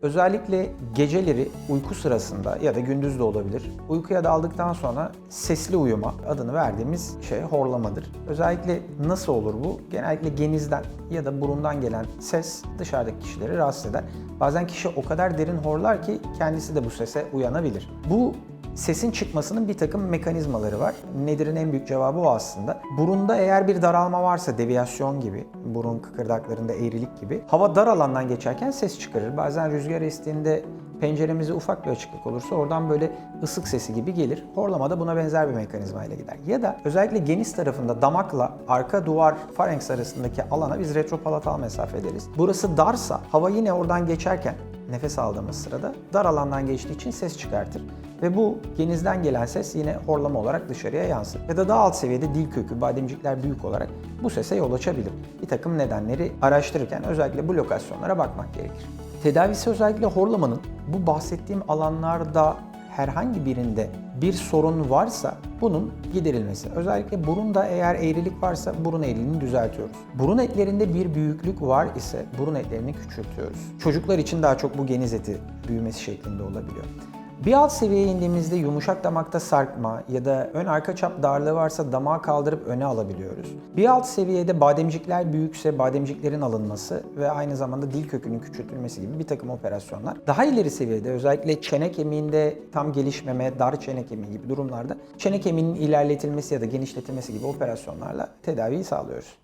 Özellikle geceleri uyku sırasında ya da gündüz de olabilir. Uykuya daldıktan sonra sesli uyuma adını verdiğimiz şey horlamadır. Özellikle nasıl olur bu? Genellikle genizden ya da burundan gelen ses dışarıdaki kişileri rahatsız eder. Bazen kişi o kadar derin horlar ki kendisi de bu sese uyanabilir. Bu sesin çıkmasının bir takım mekanizmaları var. Nedir'in en büyük cevabı o aslında. Burunda eğer bir daralma varsa, deviyasyon gibi, burun kıkırdaklarında eğrilik gibi, hava dar alandan geçerken ses çıkarır. Bazen rüzgar estiğinde penceremizde ufak bir açıklık olursa oradan böyle ısık sesi gibi gelir. Horlama da buna benzer bir mekanizma ile gider. Ya da özellikle geniz tarafında damakla arka duvar farenks arasındaki alana biz retropalatal mesafe deriz. Burası darsa hava yine oradan geçerken nefes aldığımız sırada dar alandan geçtiği için ses çıkartır. Ve bu genizden gelen ses yine horlama olarak dışarıya yansır. Ya da daha alt seviyede dil kökü, bademcikler büyük olarak bu sese yol açabilir. Bir takım nedenleri araştırırken özellikle bu lokasyonlara bakmak gerekir. Tedavisi özellikle horlamanın bu bahsettiğim alanlarda herhangi birinde bir sorun varsa bunun giderilmesi. Özellikle burunda eğer eğrilik varsa burun eğriliğini düzeltiyoruz. Burun etlerinde bir büyüklük var ise burun etlerini küçültüyoruz. Çocuklar için daha çok bu geniz eti büyümesi şeklinde olabiliyor. Bir alt seviyeye indiğimizde yumuşak damakta sarkma ya da ön arka çap darlığı varsa damağı kaldırıp öne alabiliyoruz. Bir alt seviyede bademcikler büyükse bademciklerin alınması ve aynı zamanda dil kökünün küçültülmesi gibi bir takım operasyonlar. Daha ileri seviyede özellikle çene kemiğinde tam gelişmeme, dar çene kemiği gibi durumlarda çene kemiğinin ilerletilmesi ya da genişletilmesi gibi operasyonlarla tedaviyi sağlıyoruz.